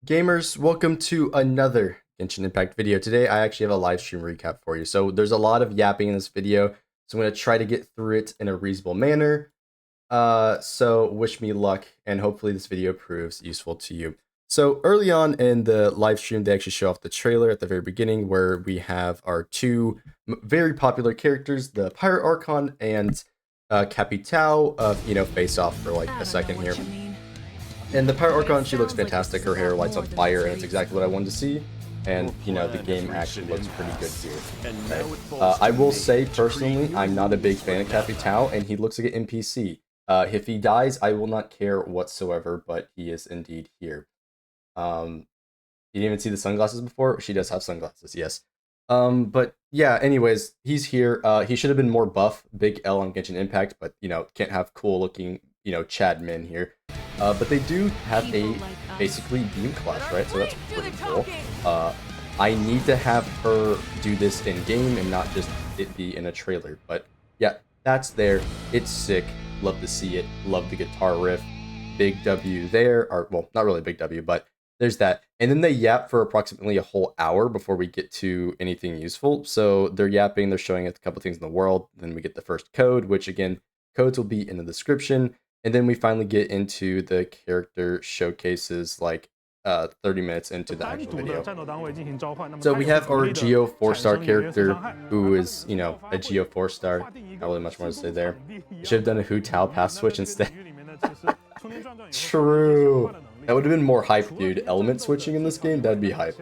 Gamers, welcome to another Genshin Impact video. Today I actually have a live stream recap for you. So there's a lot of yapping in this video, so I'm going to try to get through it in a reasonable manner. So wish me luck, and hopefully this video proves useful to you. So early on in the live stream, they actually show off the trailer at the very beginning where we have our two very popular characters, the Pirate Archon and Capitao, face off for like a second here. And the Pirate Archon, she looks fantastic. Her hair lights on fire, and it's exactly what I wanted to see. And, the game actually looks pretty good here. Okay. I will say, personally, I'm not a big fan of Capitao, and he looks like an NPC. If he dies, I will not care whatsoever, but he is indeed here. You didn't even see the sunglasses before? She does have sunglasses, yes. But yeah, anyways, he's here. He should have been more buff. Big L on Genshin Impact, but, can't have cool-looking, Chad Min here. But they do have a basically beam clash, right? So that's pretty cool. I need to have her do this in game and not just it be in a trailer. But yeah, that's there. It's sick. Love to see it. Love the guitar riff. Big W there. Or, well, not really big W, but there's that. And then they yap for approximately a whole hour before we get to anything useful. So they're yapping. They're showing us a couple things in the world. Then we get the first code, which again, codes will be in the description. And then we finally get into the character showcases like 30 minutes into the actual video. So we have our Geo 4-star character who is, a Geo 4-star. Not really much more to say there. Should have done a Hu Tao pass switch instead. True. That would have been more hype, dude. Element switching in this game, that'd be hype.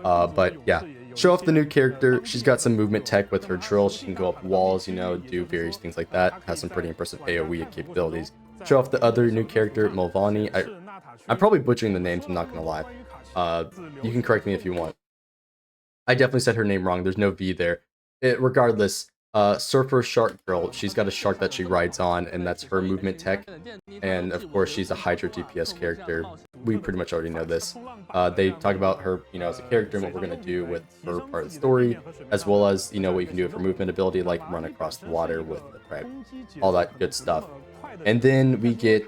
But yeah, show off the new character. She's got some movement tech with her drill. She can go up walls, do various things like that. Has some pretty impressive AoE capabilities. Show off the other new character, Mulvani. I'm probably butchering the names, I'm not gonna lie. You can correct me if you want. I definitely said her name wrong. There's no V there. Regardless, Surfer Shark Girl. She's got a shark that she rides on, and that's her movement tech. And of course, she's a Hydra DPS character. We pretty much already know this. They talk about her, as a character and what we're gonna do with her part of the story, as well as what you can do with her movement ability, like run across the water with the prep, all that good stuff. And then we get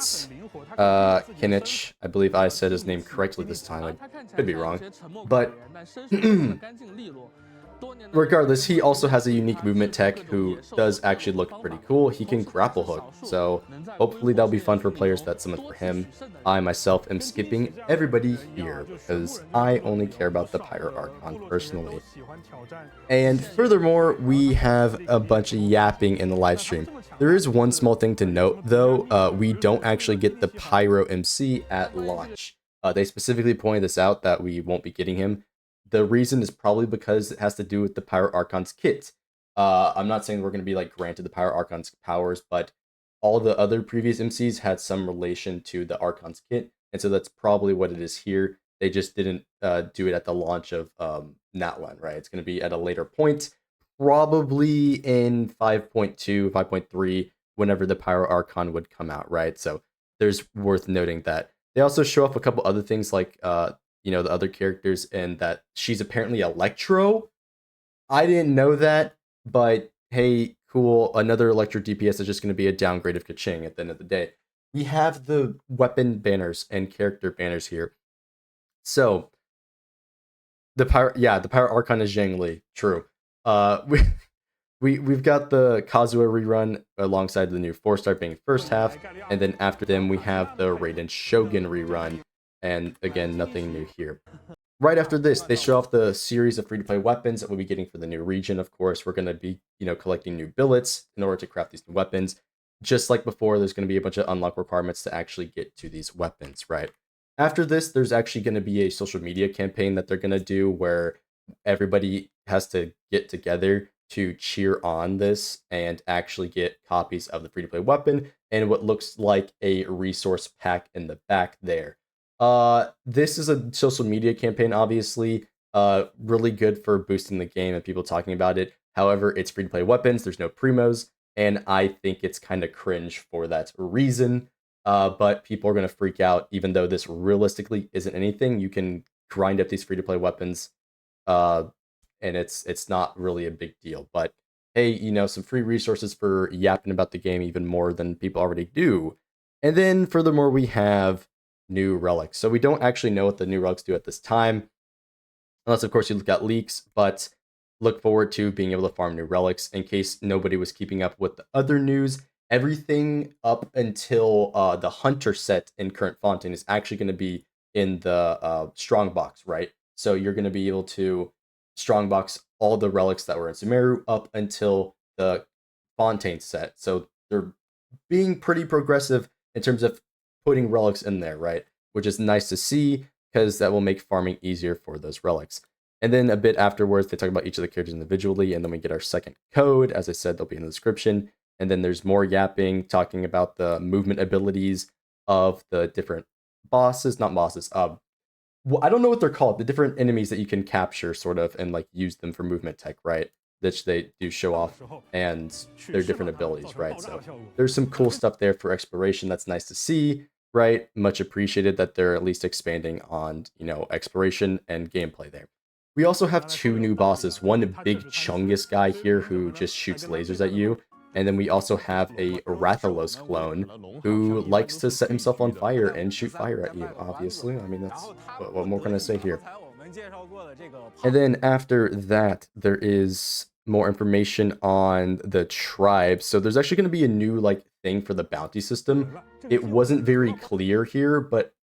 Kinich. I believe I said his name correctly this time. I could be wrong, but regardless, he also has a unique movement tech who does actually look pretty cool. He can grapple hook, so hopefully that'll be fun for players that summon for him. I myself am skipping everybody here because I only care about the Pirate Archon personally. And furthermore, we have a bunch of yapping in the live stream. There is one small thing to note, though. We don't actually get the Pyro MC at launch. They specifically pointed this out that we won't be getting him. The reason is probably because it has to do with the Pirate Archon's kit. I'm not saying we're going to be like granted the Pirate Archon's powers, but all the other previous MCs had some relation to the Archon's kit, and so that's probably what it is here. They just didn't do it at the launch of Natlan, right? It's going to be at a later point, probably in 5.2, 5.3, whenever the Pirate Archon would come out, right? So there's worth noting that. They also show off a couple other things like the other characters, and that she's apparently Electro. I didn't know that, but hey, cool. Another Electro DPS is just going to be a downgrade of Kaching at the end of the day. We have the weapon banners and character banners here. So the Pirate Archon is Zhang true. We've got the Kazuha rerun alongside the new 4-star being first half, and then after them we have the Raiden Shogun rerun. And again, nothing new here. Right after this, they show off the series of free-to-play weapons that we'll be getting for the new region. Of course, we're going to be, collecting new billets in order to craft these new weapons. Just like before, there's going to be a bunch of unlock requirements to actually get to these weapons, right? After this, there's actually going to be a social media campaign that they're going to do where everybody has to get together to cheer on this and actually get copies of the free-to-play weapon and what looks like a resource pack in the back there. This is a social media campaign, obviously, really good for boosting the game and people talking about it. However, it's free-to-play weapons, there's no primos, and I think it's kind of cringe for that reason. But people are going to freak out, even though this realistically isn't anything. You can grind up these free-to-play weapons, and it's not really a big deal. But hey, some free resources for yapping about the game even more than people already do. And then furthermore, we have new relics. So we don't actually know what the new relics do at this time, unless of course you look at leaks, but look forward to being able to farm new relics. In case nobody was keeping up with the other news, everything up until the hunter set in current Fontaine is actually going to be in the strongbox, right? So you're going to be able to strongbox all the relics that were in Sumeru up until the Fontaine set. So they're being pretty progressive in terms of putting relics in there, right? Which is nice to see because that will make farming easier for those relics. And then a bit afterwards, they talk about each of the characters individually, and then we get our second code. As I said, they'll be in the description. And then there's more yapping, talking about the movement abilities of the different bosses, not bosses. Well, I don't know what they're called. The different enemies that you can capture, sort of, and like use them for movement tech, right? Which they do show off, and their different abilities, right? So there's some cool stuff there for exploration. That's nice to see, right? Much appreciated that they're at least expanding on, exploration and gameplay there. We also have two new bosses. One big Chungus guy here who just shoots lasers at you, and then we also have a Rathalos clone who likes to set himself on fire and shoot fire at you, obviously. I mean, that's what more can I say here? And then after that, there is more information on the tribe. So there's actually going to be a new thing for the bounty system. It wasn't very clear here, but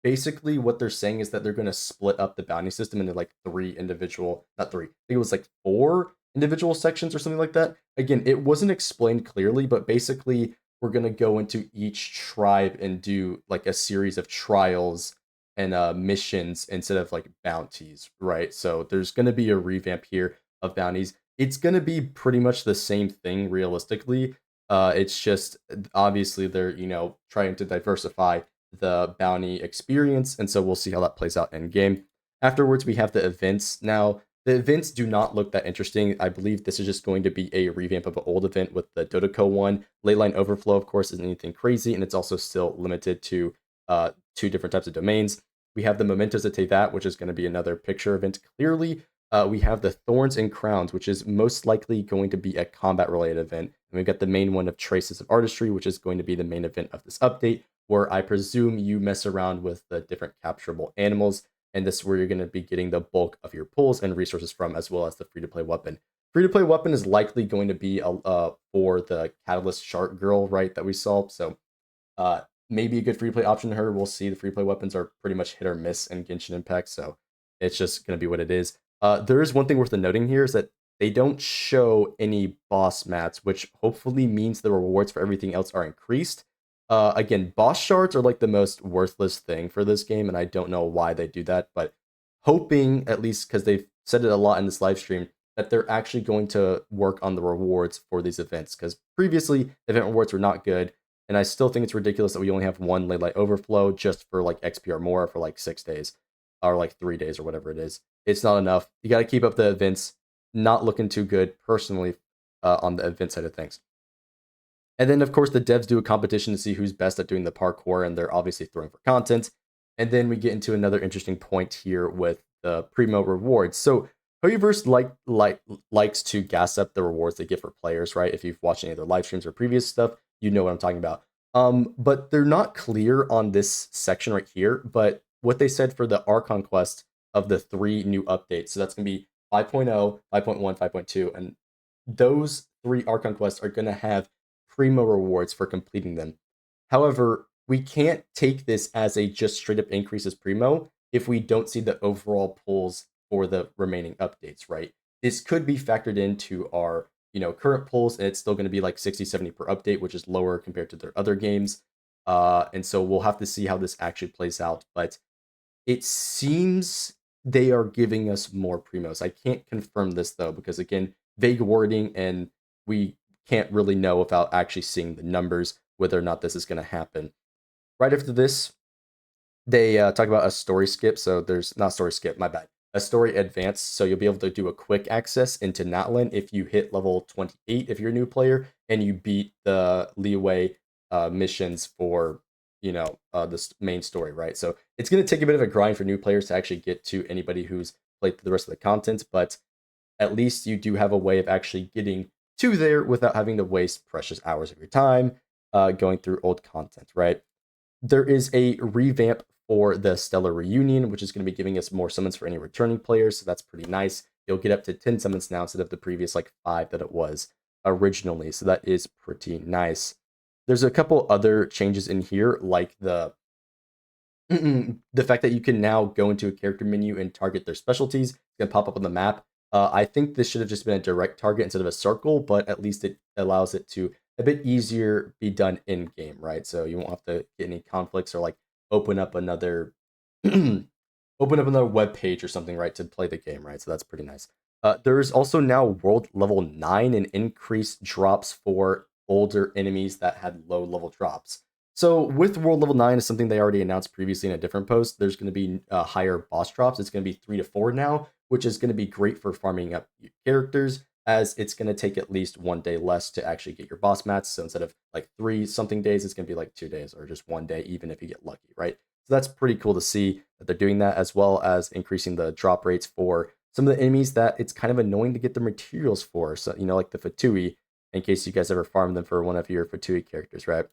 basically what they're saying is that they're going to split up the bounty system into three individual, not three, I think it was four individual sections or something like that. Again, it wasn't explained clearly, but basically we're going to go into each tribe and do a series of trials and missions instead of bounties, right? So there's going to be a revamp here of bounties. It's going to be pretty much the same thing realistically. It's just obviously they're trying to diversify the bounty experience, and so we'll see how that plays out in game. Afterwards, we have the events. Now, the events do not look that interesting. I believe this is just going to be a revamp of an old event with the Dodoko one. Leyline Overflow, of course, isn't anything crazy, and it's also still limited to two different types of domains. We have the Mementos de Tevat, which is going to be another picture event, clearly. We have the Thorns and Crowns, which is most likely going to be a combat-related event. And we've got the main one of Traces of Artistry, which is going to be the main event of this update, where I presume you mess around with the different capturable animals, and this is where you're going to be getting the bulk of your pulls and resources from, as well as the free-to-play weapon. Free-to-play weapon is likely going to be for the Catalyst Shark Girl, right, that we saw, so maybe a good free-to-play option to her. We'll see. The free-to-play weapons are pretty much hit or miss in Genshin Impact, so it's just going to be what it is. There is one thing worth noting here is that they don't show any boss mats, which hopefully means the rewards for everything else are increased. Again, boss shards are the most worthless thing for this game, and I don't know why they do that, but hoping, at least because they've said it a lot in this live stream, that they're actually going to work on the rewards for these events, because previously event rewards were not good, and I still think it's ridiculous that we only have one Ley Light Overflow just for XP or more for 6 days, or 3 days, or whatever it is. It's not enough. You got to keep up the events. Not looking too good, personally, on the event side of things. And then, of course, the devs do a competition to see who's best at doing the parkour, and they're obviously throwing for content. And then we get into another interesting point here with the Primo rewards. So Hoyoverse likes to gas up the rewards they give for players, right? If you've watched any of their live streams or previous stuff, you know what I'm talking about. But they're not clear on this section right here, but what they said for the Archon Quest of the 3 new updates, so that's going to be 5.0, 5.1, 5.2, and those 3 Archon quests are going to have Primo rewards for completing them. However, we can't take this as a just straight up increases Primo if we don't see the overall pulls for the remaining updates, right? This could be factored into our current pulls, and it's still going to be 60, 70 per update, which is lower compared to their other games. And so we'll have to see how this actually plays out. But it seems they are giving us more Primos. I can't confirm this though, because again, vague wording, and we can't really know without actually seeing the numbers whether or not this is going to happen. Right after this, they talk about a story skip. So there's not story skip, my bad. A story advance. So you'll be able to do a quick access into Natlan if you hit level 28 if you're a new player and you beat the Leeway missions for this main story, right? So it's going to take a bit of a grind for new players to actually get to anybody who's played the rest of the content, but at least you do have a way of actually getting to there without having to waste precious hours of your time going through old content, right? There is a revamp for the Stellar Reunion, which is going to be giving us more summons for any returning players. So that's pretty nice. You'll get up to 10 summons now instead of the previous like 5 that it was originally. So that is pretty nice. There's a couple other changes in here, like the the fact that you can now go into a character menu and target their specialties. It's going to pop up on the map. I think this should have just been a direct target instead of a circle, but at least it allows it to a bit easier be done in game, right? So you won't have to get any conflicts or like open up another web page or something, right, to play the game, right? So that's pretty nice. There's also now world level 9 and increased drops for older enemies that had low level drops. So with world level 9 is something they already announced previously in a different post. There's going to be higher boss drops. It's going to be 3 to 4 now, which is going to be great for farming up your characters, as it's going to take at least 1 day less to actually get your boss mats. So instead of like 3 something days, it's going to be like 2 days or just 1 day, even if you get lucky, right? So that's pretty cool to see that they're doing that, as well as increasing the drop rates for some of the enemies that it's kind of annoying to get the materials for. So, like the Fatui, in case you guys ever farm them for one of your Fatui characters, right?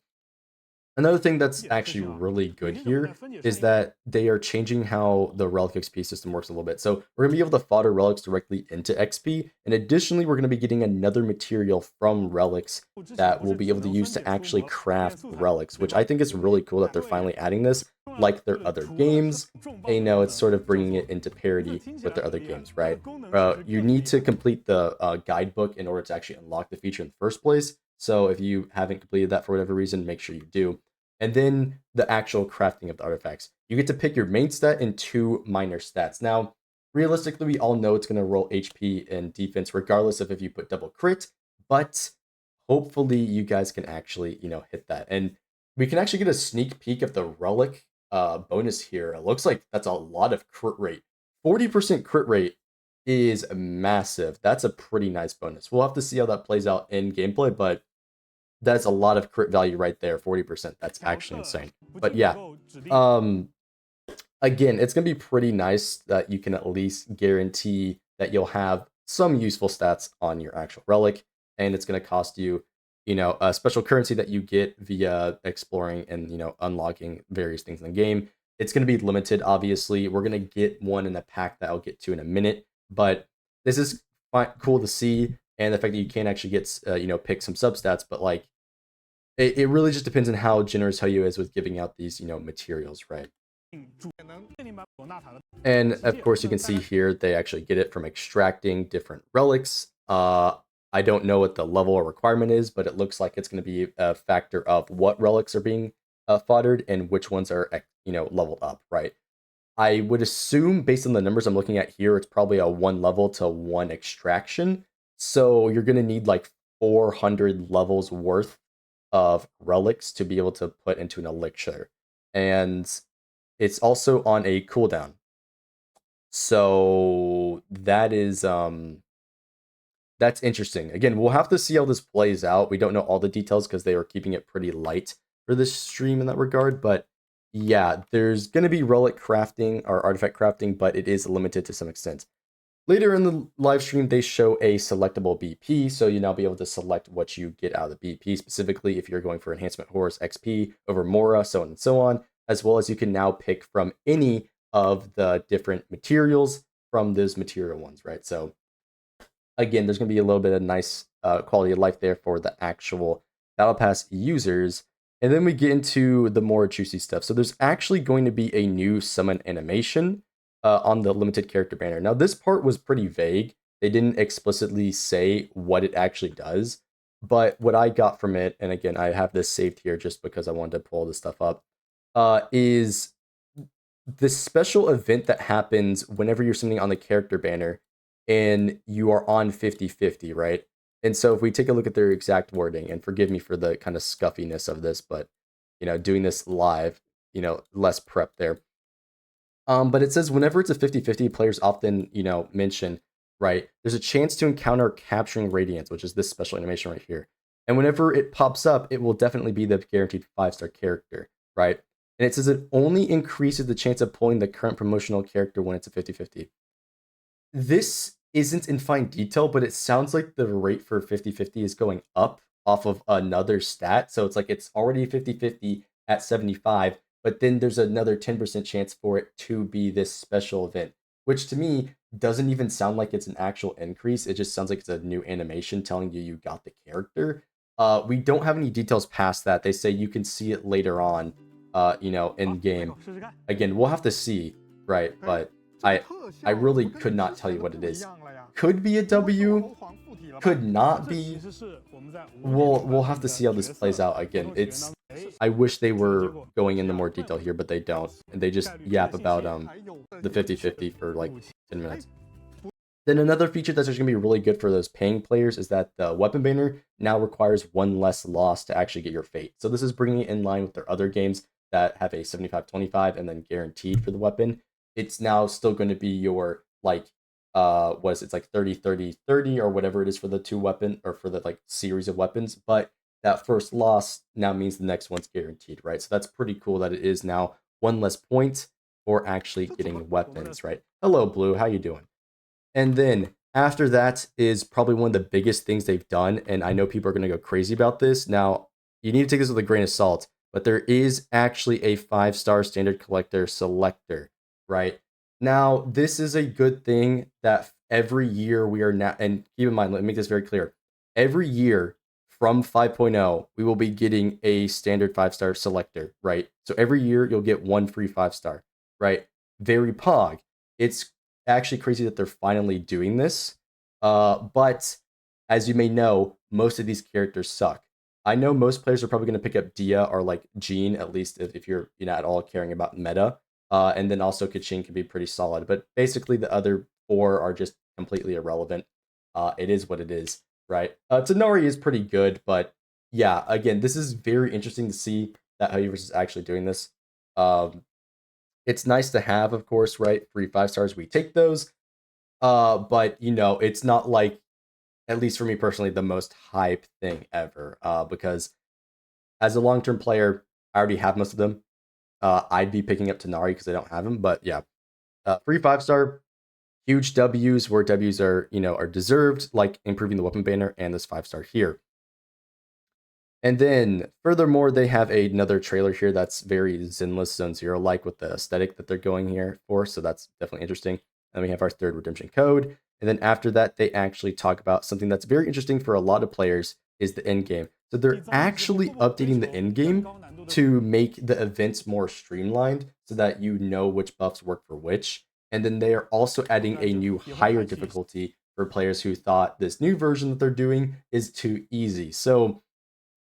Another thing that's actually really good here is that they are changing how the relic XP system works a little bit. So we're going to be able to fodder relics directly into XP. And additionally, we're going to be getting another material from relics that we'll be able to use to actually craft relics, which I think is really cool that they're finally adding this, like their other games. And, it's sort of bringing it into parity with their other games, right? You need to complete the guidebook in order to actually unlock the feature in the first place. So if you haven't completed that for whatever reason, make sure you do. And then the actual crafting of the artifacts. You get to pick your main stat and 2 minor stats. Now, realistically, we all know it's going to roll HP and defense regardless of if you put double crit, but hopefully you guys can actually, hit that. And we can actually get a sneak peek of the relic bonus here. It looks like that's a lot of crit rate. 40% crit rate is massive. That's a pretty nice bonus. We'll have to see how that plays out in gameplay, but that's a lot of crit value right there, 40%. That's actually insane. But yeah, again, it's going to be pretty nice that you can at least guarantee that you'll have some useful stats on your actual relic, and it's going to cost you, a special currency that you get via exploring and, unlocking various things in the game. It's going to be limited, obviously. We're going to get one in the pack that I'll get to in a minute, but this is cool to see. And the fact that you can actually get, pick some substats, but like, it really just depends on how generous Hoyo is with giving out these, materials, right? And of course, you can see here they actually get it from extracting different relics. I don't know what the level or requirement is, but it looks like it's going to be a factor of what relics are being foddered and which ones are, leveled up, right? I would assume, based on the numbers I'm looking at here, it's probably a 1 level to 1 extraction. So you're going to need like 400 levels worth of relics to be able to put into an elixir. And it's also on a cooldown. So that is that's interesting. Again, we'll have to see how this plays out. We don't know all the details because they are keeping it pretty light for this stream in that regard, but yeah, there's going to be relic crafting or artifact crafting, but it is limited to some extent. Later in the live stream, they show a selectable BP, so you now be able to select what you get out of the BP, specifically if you're going for Enhancement Horus XP over Mora, so on and so on, as well as you can now pick from any of the different materials from those material ones, right? So again, there's going to be a little bit of nice quality of life there for the actual Battle Pass users. And then we get into the more juicy stuff. So there's actually going to be a new summon animation on the limited character banner. Now, this part was pretty vague. They didn't explicitly say what it actually does. But what I got from it, and again, I have this saved here just because I wanted to pull this stuff up, is this special event that happens whenever you're summoning on the character banner and you are on 50-50, right? And so if we take a look at their exact wording, and forgive me for the kind of scuffiness of this, but, doing this live, less prep there. But it says whenever it's a 50-50, players often, mention, right, there's a chance to encounter capturing radiance, which is this special animation right here. And whenever it pops up, it will definitely be the guaranteed 5-star character, right? And it says it only increases the chance of pulling the current promotional character when it's a 50-50. This isn't in fine detail, but it sounds like the rate for 50-50 is going up off of another stat. So it's like it's already 50-50 at 75, but then there's another 10% chance for it to be this special event, which to me doesn't even sound like it's an actual increase. It just sounds like it's a new animation telling you got the character. We don't have any details past that. They say you can see it later on, in game. Again, we'll have to see, right? But I really could not tell you what it is. Could be a W, could not be. We'll have to see how this plays out. Again, I wish they were going into more detail here, but they don't, and they just yap about the 50-50 for like 10 minutes. Then another feature that's just gonna be really good for those paying players is that the weapon banner now requires one less loss to actually get your fate. So this is bringing it in line with their other games that have a 75-25 and then guaranteed for the weapon. It's now still going to be your like what is it? It's like 30-30-30 or whatever it is for the two weapon or for the like series of weapons, but that first loss now means the next one's guaranteed, right? So that's pretty cool that it is now one less point for actually getting weapons, right? Hello, Blue, how you doing? And then after that is probably one of the biggest things they've done, and I know people are going to go crazy about this. Now, you need to take this with a grain of salt, but there is actually a 5-star standard collector selector, right? Now, this is a good thing that every year we are now, and keep in mind, let me make this very clear. Every year from 5.0, we will be getting a standard 5-star selector, right? So every year you'll get one free 5-star, right? Very pog. It's actually crazy that they're finally doing this. But as you may know, most of these characters suck. I know most players are probably going to pick up Dia or like Jean, at least if you're at all caring about meta. And then also Kachin can be pretty solid. But basically the other four are just completely irrelevant. It is what it is, right? Tenori is pretty good, but yeah, again, this is very interesting to see that Hoyoverse is actually doing this. It's nice to have, of course, right? Free 5-stars, we take those. But it's not like, at least for me personally, the most hype thing ever. Because as a long-term player, I already have most of them. I'd be picking up Tenari because I don't have him. But yeah, free 5-star, huge W's where W's are deserved, like improving the weapon banner and this 5-star here. And then, furthermore, they have another trailer here that's very Zenless Zone Zero like with the aesthetic that they're going here for. So that's definitely interesting. And we have our third redemption code. And then after that, they actually talk about something that's very interesting for a lot of players is the end game. So they're actually updating the end game to make the events more streamlined so that you know which buffs work for which. And then they are also adding a new higher difficulty for players who thought this new version that they're doing is too easy. So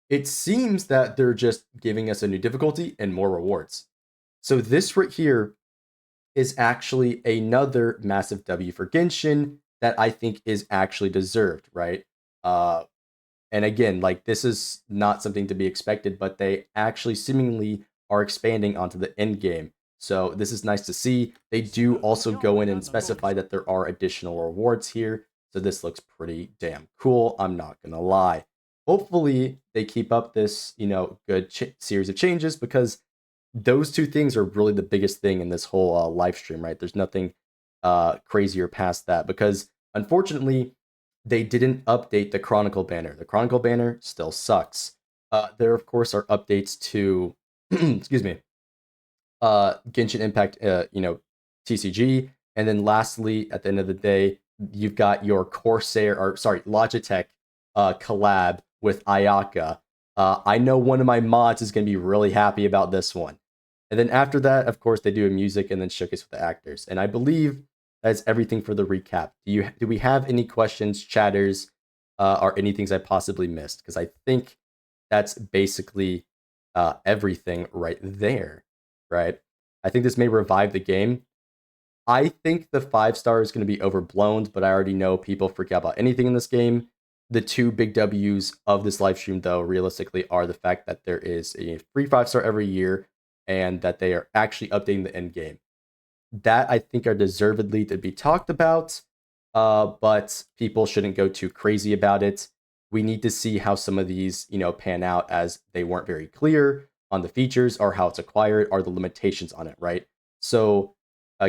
it seems that they're just giving us a new difficulty and more rewards. So this right here is actually another massive W for Genshin that I think is actually deserved, right? And again, like this is not something to be expected, but they actually seemingly are expanding onto the end game. So this is nice to see. They do also go in and specify that there are additional rewards here. So this looks pretty damn cool. I'm not gonna lie. Hopefully they keep up this, good series of changes because those two things are really the biggest thing in this whole live stream, right? There's nothing crazier past that because unfortunately they didn't update the Chronicle banner. The Chronicle banner still sucks. There, of course, are updates to, excuse me, Genshin Impact, TCG. And then lastly, at the end of the day, you've got your Logitech collab with Ayaka. I know one of my mods is going to be really happy about this one. And then after that, of course, they do a music and then showcase with the actors. And I believe that's everything for the recap. Do we have any questions, chatters, or any things I possibly missed? Because I think that's basically everything right there, right? I think this may revive the game. I think the 5-star is going to be overblown, but I already know people freak out about anything in this game. The two big W's of this live stream, though, realistically, are the fact that there is a free 5-star every year and that they are actually updating the end game. That I think are deservedly to be talked about, but people shouldn't go too crazy about it. We need to see how some of these, pan out as they weren't very clear on the features or how it's acquired or the limitations on it, right? So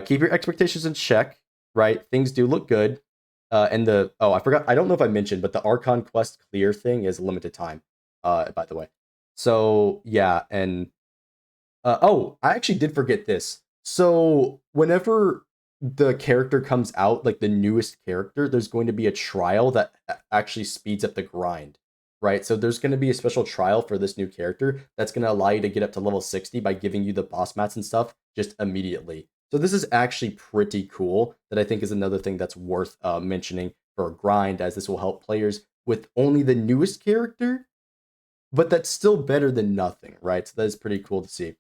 keep your expectations in check, right? Things do look good. And I forgot, I don't know if I mentioned, but the Archon Quest clear thing is limited time, by the way. So yeah, and Oh, I actually did forget this. So whenever the character comes out, like the newest character, there's going to be a trial that actually speeds up the grind, right? So there's going to be a special trial for this new character that's going to allow you to get up to level 60 by giving you the boss mats and stuff just immediately. So this is actually pretty cool. That I think is another thing that's worth mentioning for a grind, as this will help players with only the newest character, but that's still better than nothing, right? So that is pretty cool to see.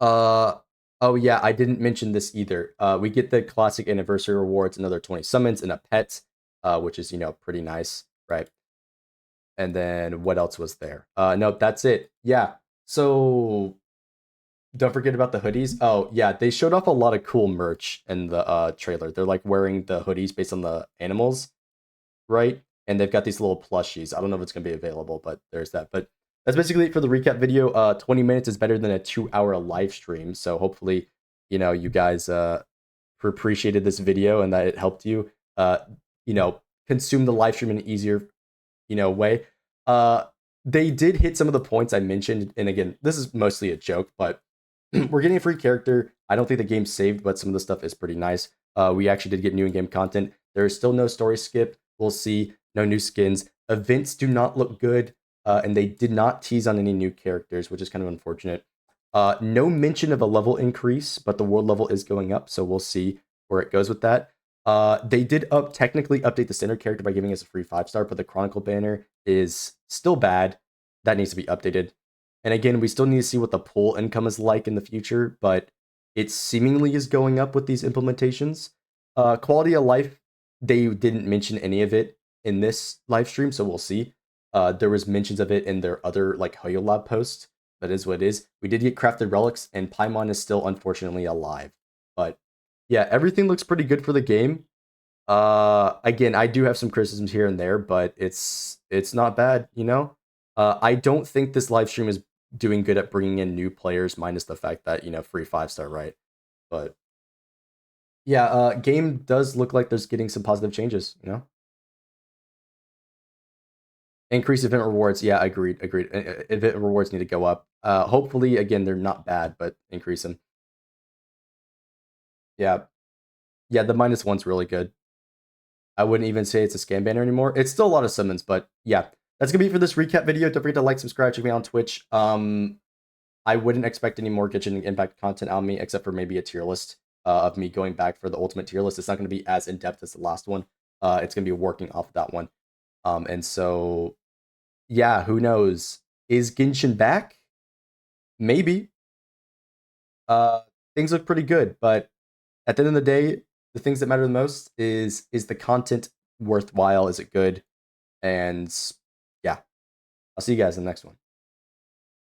Uh oh yeah, I didn't mention this either. We get the classic anniversary rewards, another 20 summons and a pet, which is pretty nice, right? And then what else was there? No, that's it. Yeah. So don't forget about the hoodies. Oh yeah, they showed off a lot of cool merch in the trailer. They're like wearing the hoodies based on the animals, right? And they've got these little plushies. I don't know if it's going to be available, but there's that. But that's basically it for the recap video. 20 minutes is better than a 2 hour live stream. So hopefully, you guys appreciated this video and that it helped you, you know, consume the live stream in an easier, way. Uh, they did hit some of the points I mentioned. And again, this is mostly a joke, but we're getting a free character. I don't think the game's saved, but some of the stuff is pretty nice. We actually did get new in-game content. There is still no story skip. We'll see. No new skins. Events do not look good, and they did not tease on any new characters, which is kind of unfortunate. No mention of a level increase, but the world level is going up, so we'll see where it goes with that. They did technically update the standard character by giving us a free 5-star, but the Chronicle banner is still bad. That needs to be updated. And again, we still need to see what the pool income is like in the future, but it seemingly is going up with these implementations. Quality of life, they didn't mention any of it in this live stream, so we'll see. There was mentions of it in their other like Hoyo Lab post. That is what it is. We did get crafted relics, and Paimon is still unfortunately alive. But yeah, everything looks pretty good for the game. Again, I do have some criticisms here and there, but it's not bad. I don't think this live stream is doing good at bringing in new players, minus the fact that free 5-star, right? But yeah, game does look like there's getting some positive changes. Increase event rewards, yeah, agreed. Event rewards need to go up. Hopefully, again, they're not bad, but increase them. Yeah, yeah, the -1's really good. I wouldn't even say it's a scam banner anymore. It's still a lot of summons, but yeah. That's gonna be it for this recap video. Don't forget to like, subscribe, check me out on Twitch. I wouldn't expect any more Genshin Impact content on me, except for maybe a tier list of me going back for the ultimate tier list. It's not gonna be as in depth as the last one. It's gonna be working off of that one. And so yeah, who knows? Is Genshin back? Maybe. Uh, things look pretty good, but at the end of the day, the things that matter the most is the content worthwhile? Is it good? And yeah, I'll see you guys in the next one.